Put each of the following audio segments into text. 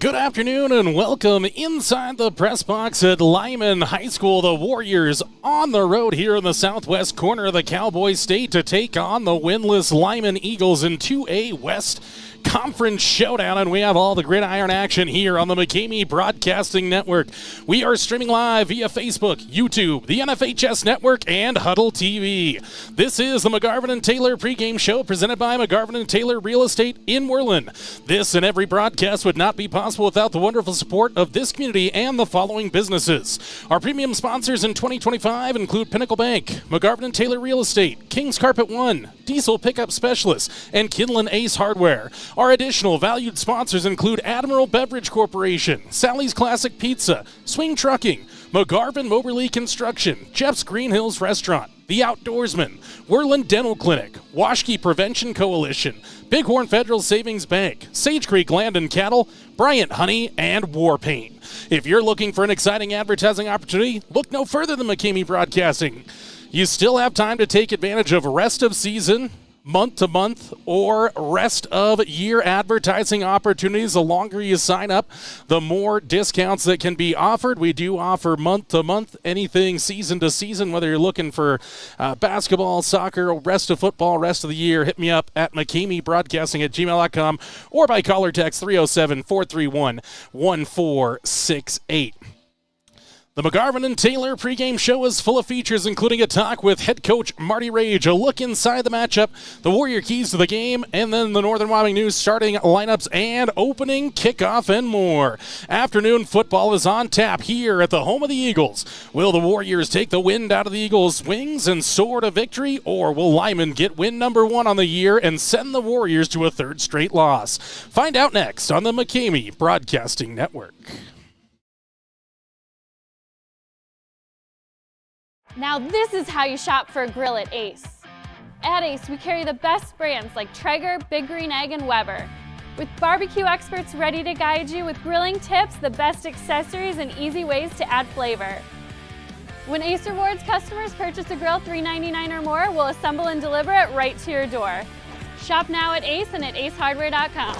Good afternoon and welcome inside the press box at Lyman High School. The Warriors on the road here in the southwest corner of the Cowboy State to take on the winless Lyman Eagles in 2A West Conference Showdown, and we have all the gridiron action here on the McGarvin Broadcasting Network. We are streaming live via Facebook, YouTube, the NFHS Network, and Huddle TV. This is the McGarvin Taylor Pregame Show presented by McGarvin Taylor Real Estate in Worland. This and every broadcast would not be possible without the wonderful support of this community and the following businesses. Our premium sponsors in 2025 include Pinnacle Bank, McGarvin Taylor Real Estate, King's Carpet One, Diesel Pickup Specialists, and Kinlan Ace Hardware. Our additional valued sponsors include Admiral Beverage Corporation, Sally's Classic Pizza, Swing Trucking, McGarvin Moberly Construction, Jeff's Green Hills Restaurant, The Outdoorsman, Worland Dental Clinic, Washkey Prevention Coalition, Bighorn Federal Savings Bank, Sage Creek Land and Cattle, Bryant Honey, and War Paint. If you're looking for an exciting advertising opportunity, look no further than McGarvin Broadcasting. You still have time to take advantage of rest of season, month-to-month, or rest of year advertising opportunities. The longer you sign up, the more discounts that can be offered. We do offer month-to-month, anything season-to-season, whether you're looking for basketball, soccer, rest of football, rest of the year. Hit me up at McGarvinBroadcasting@gmail.com or by call or text 307-431-1468. The McGarvin Taylor Pregame Show is full of features, including a talk with head coach Marty Rage, a look inside the matchup, the Warrior keys to the game, and then the Northern Wyoming News starting lineups and opening kickoff and more. Afternoon football is on tap here at the home of the Eagles. Will the Warriors take the wind out of the Eagles' wings and soar to victory, or will Lyman get win number 1 on the year and send the Warriors to a third straight loss? Find out next on the McGarvin Broadcasting Network. Now this is how you shop for a grill at Ace. At Ace, we carry the best brands like Traeger, Big Green Egg, and Weber. With barbecue experts ready to guide you with grilling tips, the best accessories, and easy ways to add flavor. When Ace Rewards customers purchase a grill $3.99 or more, we'll assemble and deliver it right to your door. Shop now at Ace and at acehardware.com.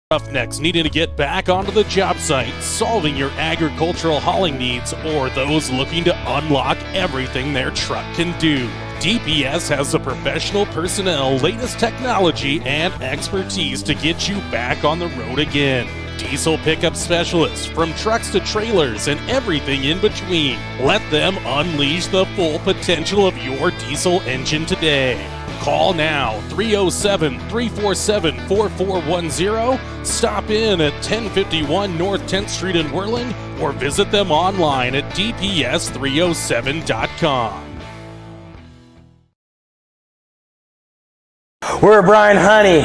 Roughnecks needing to get back onto the job site, solving your agricultural hauling needs, or those looking to unlock everything their truck can do. DPS has the professional personnel, latest technology, and expertise to get you back on the road again. Diesel pickup specialists, from trucks to trailers and everything in between. Let them unleash the full potential of your diesel engine today. Call now, 307-347-4410. Stop in at 1051 North 10th Street in Worland, or visit them online at dps307.com. We're Brian Honey.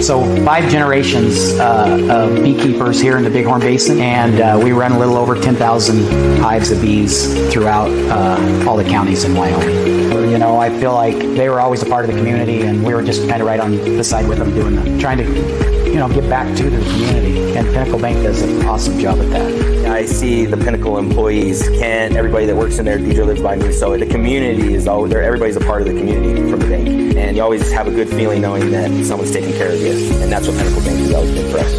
So 5 generations of beekeepers here in the Bighorn Basin, and we run a little over 10,000 hives of bees throughout all the counties in Wyoming. You know, I feel like they were always a part of the community, and we were just kind of right on the side with them trying to, give back to the community. And Pinnacle Bank does an awesome job at that. I see the Pinnacle employees, everybody that works in there, DJ lives by me, so the community is always there. Everybody's a part of the community from the bank, and you always have a good feeling knowing that someone's taking care of you, and that's what Pinnacle Bank has always been for us.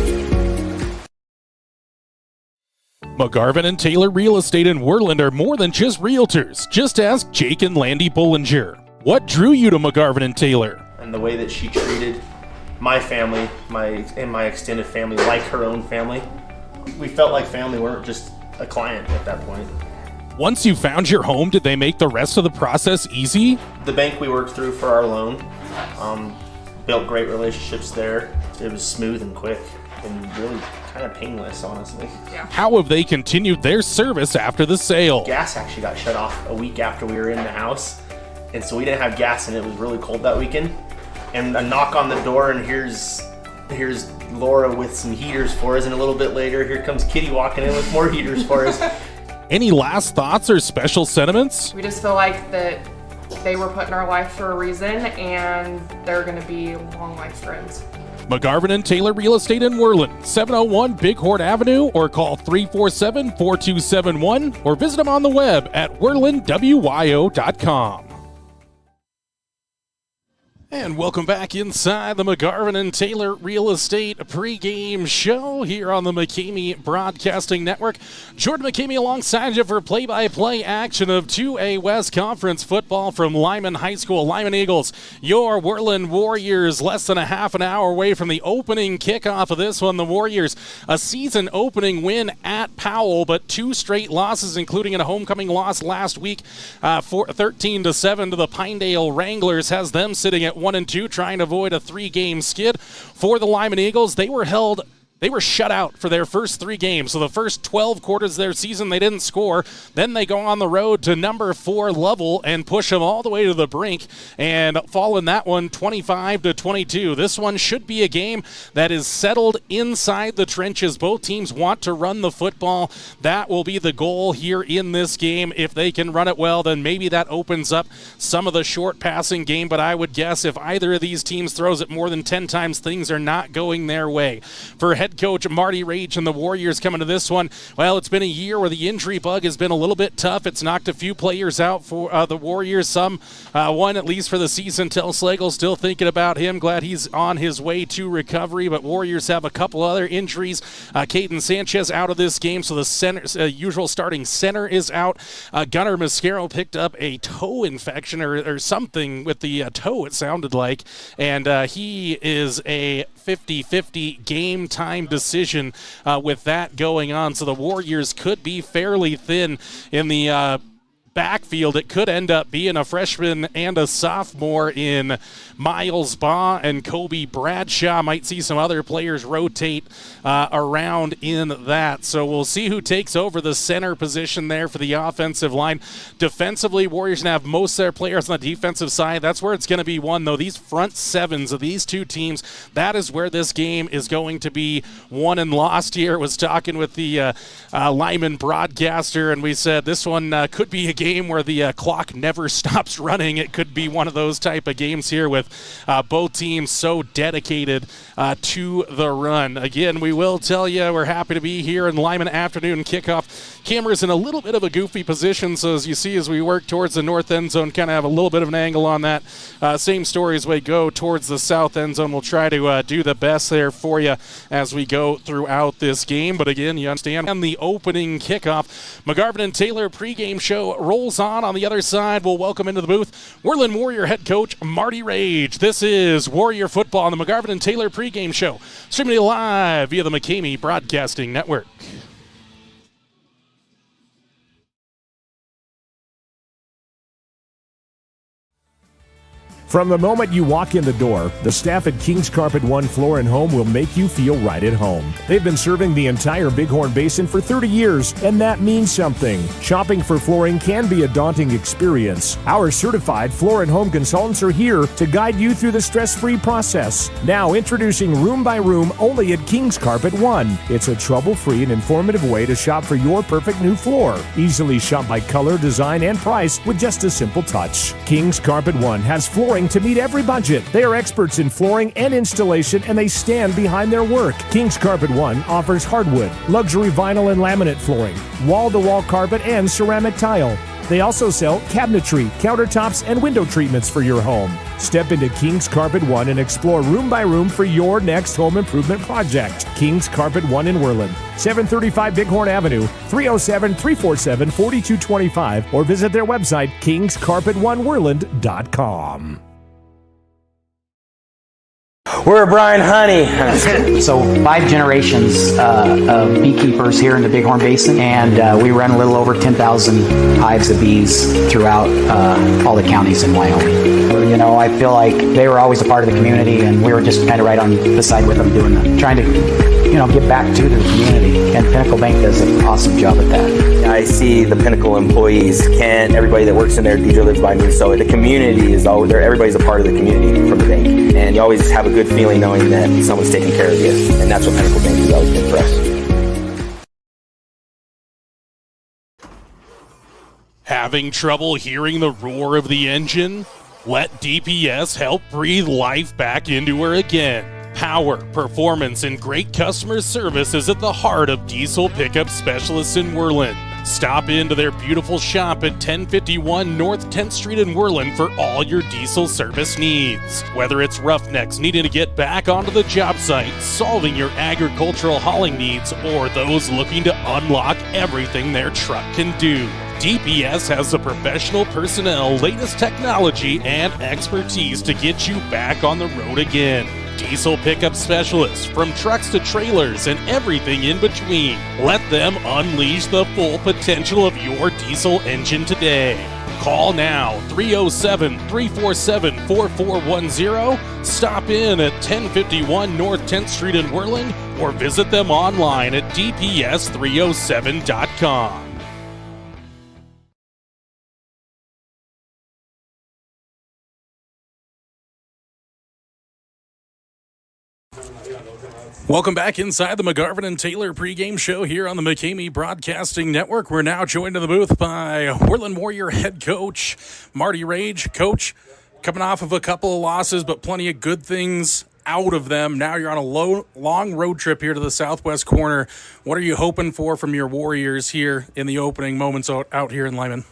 McGarvin Taylor Real Estate in Worland are more than just realtors. Just ask Jake and Landy Bollinger. What drew you to McGarvin Taylor? And the way that she treated my family, and my extended family, like her own family. We felt like family, weren't just a client at that point. Once you found your home, did they make the rest of the process easy? The bank we worked through for our loan, built great relationships there. It was smooth and quick and really kind of painless, honestly. Yeah. How have they continued their service after the sale? Gas actually got shut off a week after we were in the house, and so we didn't have gas, and it was really cold that weekend. And a knock on the door, and here's Laura with some heaters for us, and a little bit later, here comes Kitty walking in with more heaters for us. Any last thoughts or special sentiments? We just feel like that they were put in our life for a reason, and they're going to be long life friends. McGarvin Taylor Real Estate in Worland, 701 Bighorn Avenue, or call 347-4271, or visit them on the web at worlandwyo.com. And welcome back inside the McGarvin and Taylor Real Estate Pregame Show here on the McCamey Broadcasting Network. Jordan McCamey alongside you for play-by-play action of 2A West Conference football from Lyman High School. Lyman Eagles, your Worland Warriors, less than a half an hour away from the opening kickoff of this one. The Warriors, a season opening win at Powell, but 2 straight losses, including a homecoming loss last week, 13-7 to the Pinedale Wranglers, has them sitting at 1-2, trying to avoid a 3-game skid. For the Lyman Eagles, they were shut out for their first 3 games. So the first 12 quarters of their season, they didn't score. Then they go on the road to number 4 Lovell and push them all the way to the brink and fall in that one 25-22. This one should be a game that is settled inside the trenches. Both teams want to run the football. That will be the goal here in this game. If they can run it well, then maybe that opens up some of the short passing game. But I would guess if either of these teams throws it more than 10 times, things are not going their way. For head coach Marty Rage and the Warriors coming to this one, well, it's been a year where the injury bug has been a little bit tough. It's knocked a few players out for the Warriors, some one at least for the season. Tel Slagle still thinking about him, glad he's on his way to recovery, but Warriors have a couple other injuries. Caden Sanchez out of this game, so the center, usual starting center is out. Gunnar Mascaro picked up a toe infection or something with the toe, it sounded like, and he is a 50-50 game time decision with that going on. So the Warriors could be fairly thin in the backfield. It could end up being a freshman and a sophomore in Miles Baugh and Kobe Bradshaw. Might see some other players rotate around in that. So we'll see who takes over the center position there for the offensive line. Defensively, Warriors going to have most of their players on the defensive side. That's where it's going to be won, though. These front sevens of these two teams, that is where this game is going to be won and lost here. I was talking with the Lyman broadcaster, and we said this one could be a game where the clock never stops running. It could be one of those type of games here with both teams so dedicated to the run. Again, we will tell you we're happy to be here in Lyman afternoon kickoff. Camera's in a little bit of a goofy position, so as you see as we work towards the north end zone, kind of have a little bit of an angle on that. Same story as we go towards the south end zone. We'll try to do the best there for you as we go throughout this game. But again, you understand, and the opening kickoff, McGarvin and Taylor pregame show rolls on. On the other side, we'll welcome into the booth Worland Warrior head coach Marty Rage. This is Warrior football on the McGarvin and Taylor pregame show, streaming live via the McCamey Broadcasting Network. From the moment you walk in the door, the staff at King's Carpet One Floor and Home will make you feel right at home. They've been serving the entire Bighorn Basin for 30 years, and that means something. Shopping for flooring can be a daunting experience. Our certified floor and home consultants are here to guide you through the stress-free process. Now introducing Room by Room only at King's Carpet One. It's a trouble-free and informative way to shop for your perfect new floor. Easily shop by color, design, and price with just a simple touch. King's Carpet One has flooring to meet every budget. They are experts in flooring and installation, and they stand behind their work. King's Carpet One offers hardwood, luxury vinyl and laminate flooring, wall-to-wall carpet, and ceramic tile. They also sell cabinetry, countertops, and window treatments for your home. Step into King's Carpet One and explore room by room for your next home improvement project. King's Carpet One in Worland, 735 Bighorn Avenue, 307-347-4225, or visit their website, kingscarpetoneworland.com. We're Brian Honey. So 5 generations of beekeepers here in the Bighorn Basin, and we run a little over 10,000 hives of bees throughout all the counties in Wyoming. You know, I feel like they were always a part of the community, and we were just kind of right on the side with them trying to, give back to the community. And Pinnacle Bank does an awesome job at that. I see the Pinnacle employees, everybody that works in there, DJ lives by me, so the community is always there. Everybody's a part of the community from the bank, and you always have a good feeling knowing that someone's taking care of you, and that's what Pinnacle Bank has always been for us. Having trouble hearing the roar of the engine? Let DPS help breathe life back into her again. Power, performance, and great customer service is at the heart of diesel pickup specialists in Worland. Stop into their beautiful shop at 1051 North 10th Street in Worland for all your diesel service needs. Whether it's roughnecks needing to get back onto the job site, solving your agricultural hauling needs, or those looking to unlock everything their truck can do, DPS has the professional personnel, latest technology, and expertise to get you back on the road again. Diesel pickup specialists, from trucks to trailers and everything in between. Let them unleash the full potential of your diesel engine today. Call now, 307-347-4410. Stop in at 1051 North 10th Street in Worland, or visit them online at dps307.com. Welcome back inside the McGarvin and Taylor Pregame Show here on the McCamey Broadcasting Network. We're now joined in the booth by Worland Warrior head coach Marty Rage. Coach, coming off of a couple of losses, but plenty of good things out of them. Now you're on a long road trip here to the southwest corner. What are you hoping for from your Warriors here in the opening moments out here in Lyman?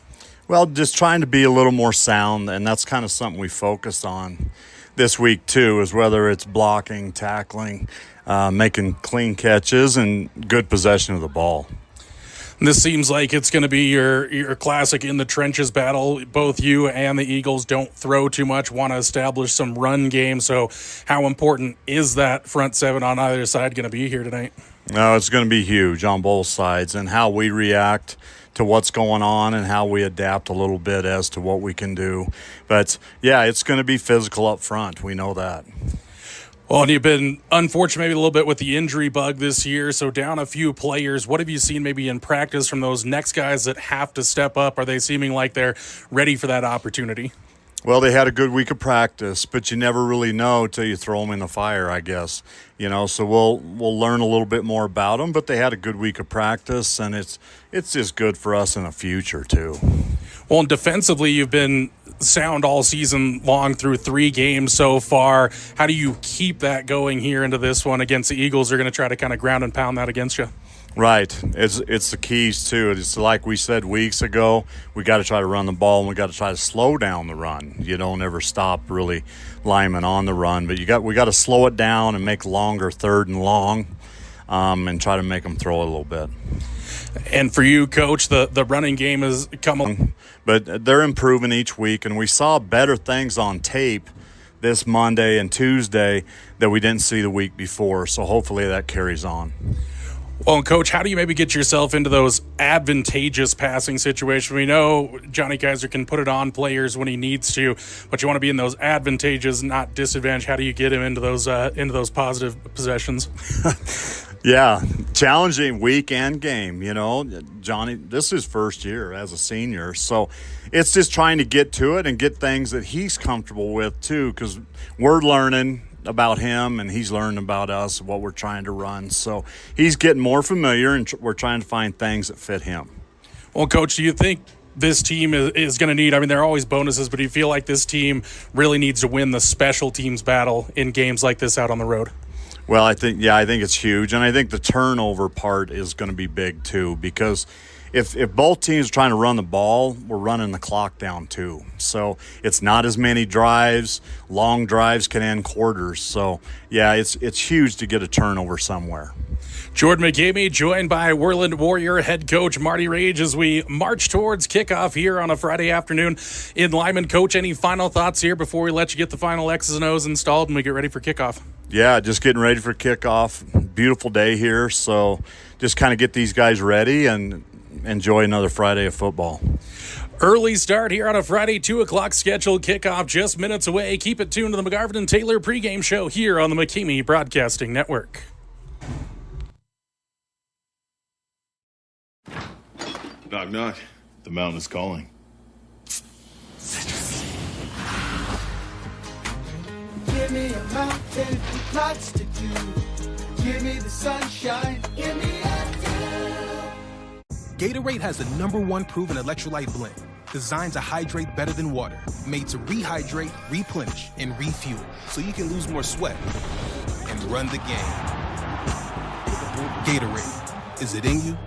Well, just trying to be a little more sound, and that's kind of something we focused on this week too, is whether it's blocking, tackling, making clean catches, and good possession of the ball. This seems like it's going to be your classic in the trenches battle. Both you and the Eagles don't throw too much, want to establish some run game. So how important is that front seven on either side going to be here tonight? No, it's going to be huge on both sides, and how we react to what's going on and how we adapt a little bit as to what we can do. But, yeah, it's going to be physical up front. We know that. Well, and you've been unfortunate maybe a little bit with the injury bug this year, so down a few players. What have you seen maybe in practice from those next guys that have to step up? Are they seeming like they're ready for that opportunity? Well, they had a good week of practice, but you never really know till you throw them in the fire, I guess. So we'll learn a little bit more about them, but they had a good week of practice, and it's just good for us in the future too. Well, and defensively, you've been sound all season long through 3 games so far. How do you keep that going here into this one against the Eagles? They're going to try to kind of ground and pound that against you. Right. It's the keys, too. It's like we said weeks ago, we got to try to run the ball, and we got to try to slow down the run. You don't ever stop really Lyman on the run, but we got to slow it down and make longer third and long, and try to make them throw a little bit. And for you, Coach, the running game is coming. But they're improving each week, and we saw better things on tape this Monday and Tuesday that we didn't see the week before, so hopefully that carries on. Well, and Coach, how do you maybe get yourself into those advantageous passing situations? We know Johnny Kaiser can put it on players when he needs to, but you want to be in those advantages, not disadvantage. How do you get him into those positive possessions? Yeah, challenging week and game, Johnny, this is his first year as a senior, so it's just trying to get to it and get things that he's comfortable with too, because we're learning about him and he's learning about us, what we're trying to run. So he's getting more familiar, and we're trying to find things that fit him. Well, Coach, do you think this team is going to need, there are always bonuses, but do you feel like this team really needs to win the special teams battle in games like this out on the road? Well, I think it's huge, and I think the turnover part is going to be big too, because if both teams are trying to run the ball, we're running the clock down too. So it's not as many drives. Long drives can end quarters. So, yeah, it's huge to get a turnover somewhere. Jordan McCamey joined by Worland Warrior head coach Marty Rage as we march towards kickoff here on a Friday afternoon in Lyman. Coach, any final thoughts here before we let you get the final X's and O's installed and we get ready for kickoff? Yeah, just getting ready for kickoff. Beautiful day here, so just kind of get these guys ready and enjoy another Friday of football. Early start here on a Friday, 2 o'clock scheduled kickoff just minutes away. Keep it tuned to the McGarvin and Taylor Pregame Show here on the McCamey Broadcasting Network. Knock, knock. The mountain is calling. Give me a mountain with lots to do. Give me the sunshine. Give me a dew. Gatorade has the #1 proven electrolyte blend, designed to hydrate better than water, made to rehydrate, replenish, and refuel, so you can lose more sweat and run the game. Gatorade, is it in you?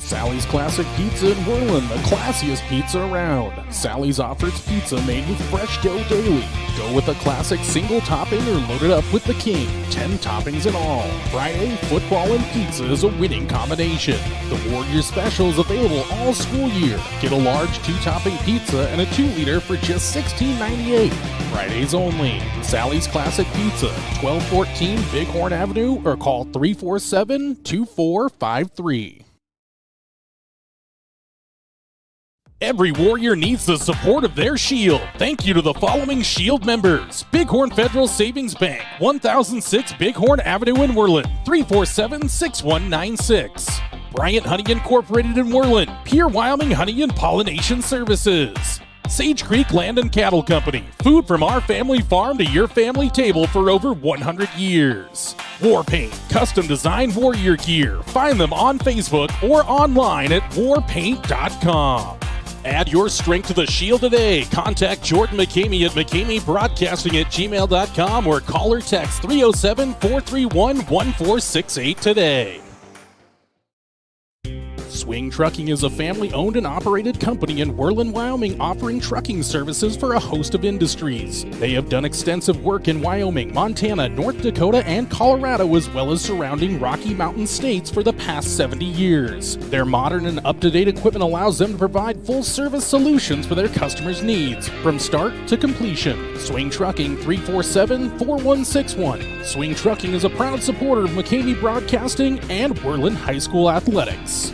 Sally's Classic Pizza in Worland, the classiest pizza around. Sally's offers pizza made with fresh dough daily. Go with a classic single topping or load it up with the king. 10 toppings in all. Friday, football and pizza is a winning combination. The Warriors special is available all school year. Get a large 2-topping pizza and a 2-liter for just $16.98. Fridays only. Sally's Classic Pizza, 1214 Bighorn Avenue, or call 347-2453. Every Warrior needs the support of their Shield. Thank you to the following Shield members. Bighorn Federal Savings Bank, 1006 Bighorn Avenue in Worland, 347-6196. Bryant Honey Incorporated in Worland, Pure Wyoming Honey and Pollination Services. Sage Creek Land and Cattle Company, food from our family farm to your family table for over 100 years. War Paint, custom design warrior gear. Find them on Facebook or online at warpaint.com. Add your strength to the Shield today. Contact Jordan McCamey at McCameyBroadcasting@gmail.com or call or text 307-431-1468 today. Swing Trucking is a family-owned and operated company in Worland, Wyoming, offering trucking services for a host of industries. They have done extensive work in Wyoming, Montana, North Dakota, and Colorado, as well as surrounding Rocky Mountain states for the past 70 years. Their modern and up-to-date equipment allows them to provide full-service solutions for their customers' needs, from start to completion. Swing Trucking, 347-4161. Swing Trucking is a proud supporter of McCamey Broadcasting and Worland High School Athletics.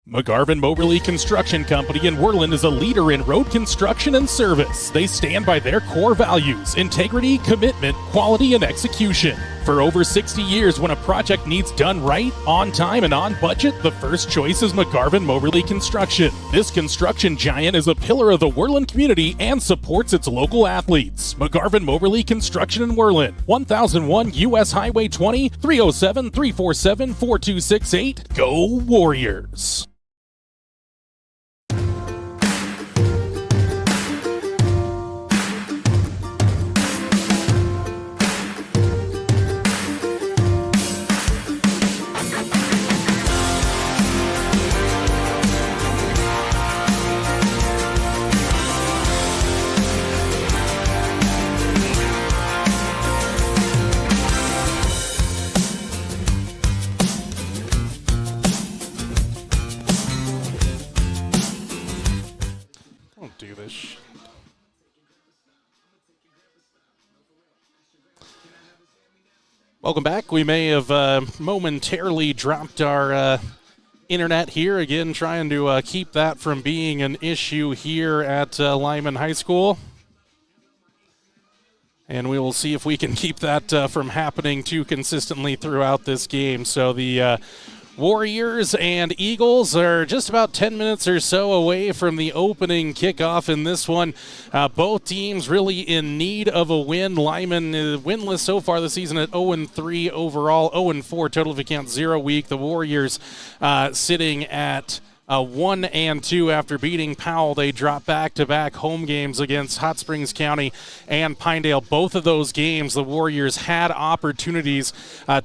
McGarvin Moberly Construction Company in Worland is a leader in road construction and service. They stand by their core values: integrity, commitment, quality, and execution. For over 60 years, when a project needs done right, on time, and on budget, the first choice is McGarvin Moberly Construction. This construction giant is a pillar of the Worland community and supports its local athletes. McGarvin Moberly Construction in Worland, 1001 U.S. Highway 20, 307-347-4268. Go Warriors! Do this shit. Welcome back. We may have momentarily dropped our internet here. Again, trying to keep that from being an issue here at Lyman High School. And we will see if we can keep that from happening too consistently throughout this game. So the Warriors and Eagles are just about 10 minutes or so away from the opening kickoff in this one. Both teams really in need of a win. Lyman is winless so far this season at 0-3 overall, 0-4 total if you count 0 week. The Warriors sitting at 1-2 after beating Powell. They drop back-to-back home games against Hot Springs County and Pinedale. Both of those games, the Warriors had opportunities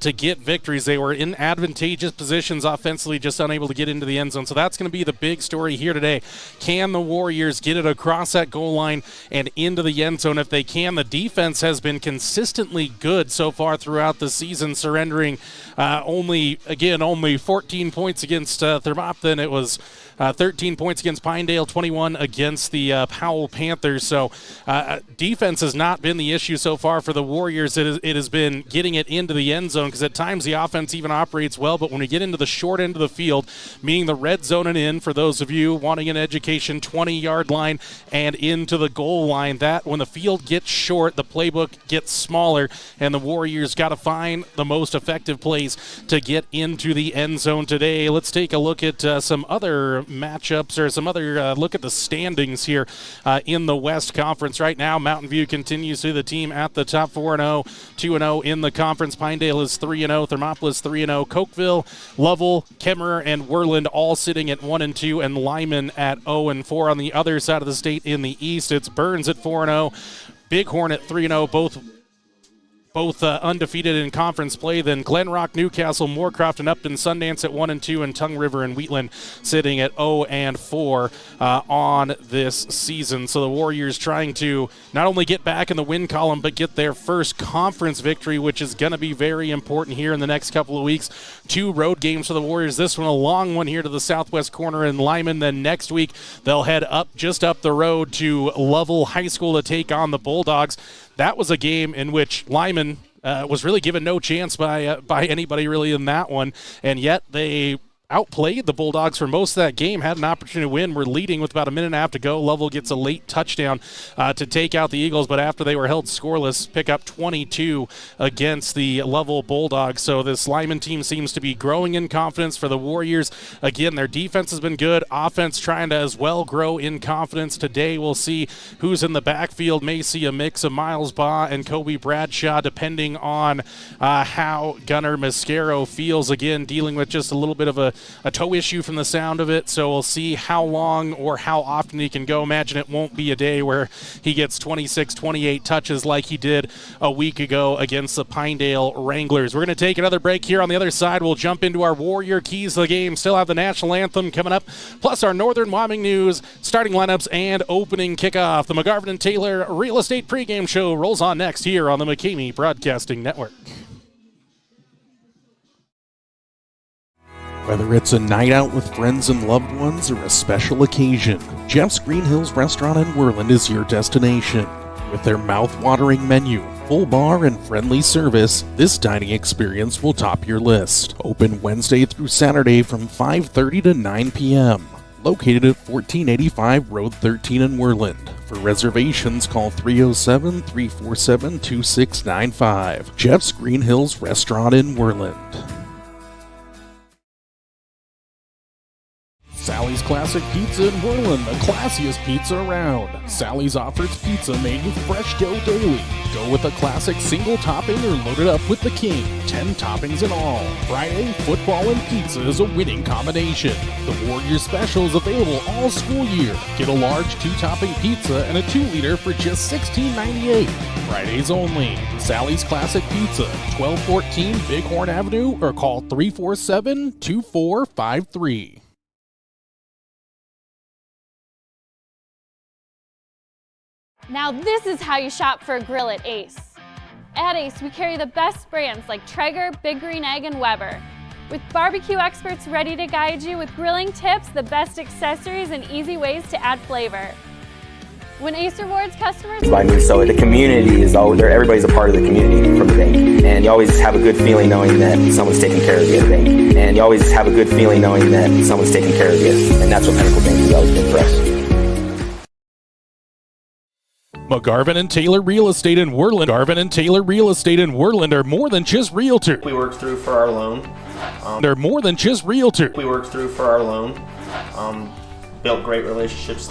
to get victories. They were in advantageous positions offensively, just unable to get into the end zone. So that's going to be the big story here today. Can the Warriors get it across that goal line and into the end zone? If they can, the defense has been consistently good so far throughout the season, surrendering only 14 points against Thermopylae. It was 13 points against Pinedale, 21 against the Powell Panthers. So defense has not been the issue so far for the Warriors. It has been getting it into the end zone, because at times the offense even operates well, but when we get into the short end of the field, meaning the red zone and in, for those of you wanting an education, 20-yard line and into the goal line, that when the field gets short, the playbook gets smaller, and the Warriors got to find the most effective plays to get into the end zone today. Let's take a look at some other matchups, or some other look at the standings here in the West Conference. Right now, Mountain View continues to be the team at the top, 4-0, 2-0 in the conference. Pinedale is 3-0, Thermopylae 3-0, Cokeville, Lovell, Kemmerer, and Worland all sitting at 1-2, and Lyman at 0-4. On the other side of the state in the East, it's Burns at 4-0, Bighorn at 3-0, both both undefeated in conference play. Then Glen Rock, Newcastle, Moorcroft, and Upton Sundance at 1-2, and Tongue River and Wheatland sitting at 0-4 on this season. So the Warriors trying to not only get back in the win column, but get their first conference victory, which is going to be very important here in the next couple of weeks. 2 road games for the Warriors. This one a long one here to the southwest corner in Lyman. Then next week they'll head just up the road to Lovell High School to take on the Bulldogs. That was a game in which Lyman was really given no chance by anybody really in that one, and yet they outplayed the Bulldogs for most of that game, had an opportunity to win. We're leading with about a minute and a half to go. Lovell gets a late touchdown to take out the Eagles, but after they were held scoreless, pick up 22 against the Lovell Bulldogs. So this Lyman team seems to be growing in confidence. For the Warriors, again, their defense has been good. Offense trying to as well grow in confidence. Today we'll see who's in the backfield. May see a mix of Miles Baugh and Kobe Bradshaw, depending on how Gunnar Mascaro feels. Again, dealing with just a little bit of a toe issue from the sound of it, so we'll see how long or how often he can go. Imagine it won't be a day where he gets 26, 28 touches like he did a week ago against the Pinedale Wranglers. We're going to take another break here. On the other side, we'll jump into our Warrior Keys of the game. Still have the national anthem coming up, plus our Northern Wyoming news, starting lineups, and opening kickoff. The McGarvin and Taylor Real Estate Pregame Show rolls on next here on the McCamey Broadcasting Network. Whether it's a night out with friends and loved ones or a special occasion, Jeff's Green Hills Restaurant in Worland is your destination. With their mouth-watering menu, full bar, and friendly service, this dining experience will top your list. Open Wednesday through Saturday from 5:30 to 9 p.m. Located at 1485 Road 13 in Worland. For reservations, call 307-347-2695. Jeff's Green Hills Restaurant in Worland. Sally's Classic Pizza in Worland, the classiest pizza around. Sally's offers pizza made with fresh dough daily. Go with a classic single topping or load it up with the king. 10 toppings in all. Friday, football and pizza is a winning combination. The Warriors special is available all school year. Get a large 2-topping pizza and a 2-liter for just $16.98. Fridays only. Sally's Classic Pizza, 1214 Bighorn Avenue, or call 347-2453. Now this is how you shop for a grill at Ace. At Ace, we carry the best brands like Traeger, Big Green Egg, and Weber. With barbecue experts ready to guide you with grilling tips, the best accessories, and easy ways to add flavor. When Ace Rewards customers by me, so the community is everybody's a part of the community from the bank, and you always have a good feeling knowing that someone's taking care of you at the bank, and you always have a good feeling knowing that someone's taking care of you, and that's what Pinnacle Bank has always been for us. McGarvin and Taylor Real Estate in Worland. McGarvin and Taylor Real Estate in Worland are more than just realtors. We work through for our loan. They're more than just realtors. We work through for our loan. Built great relationships.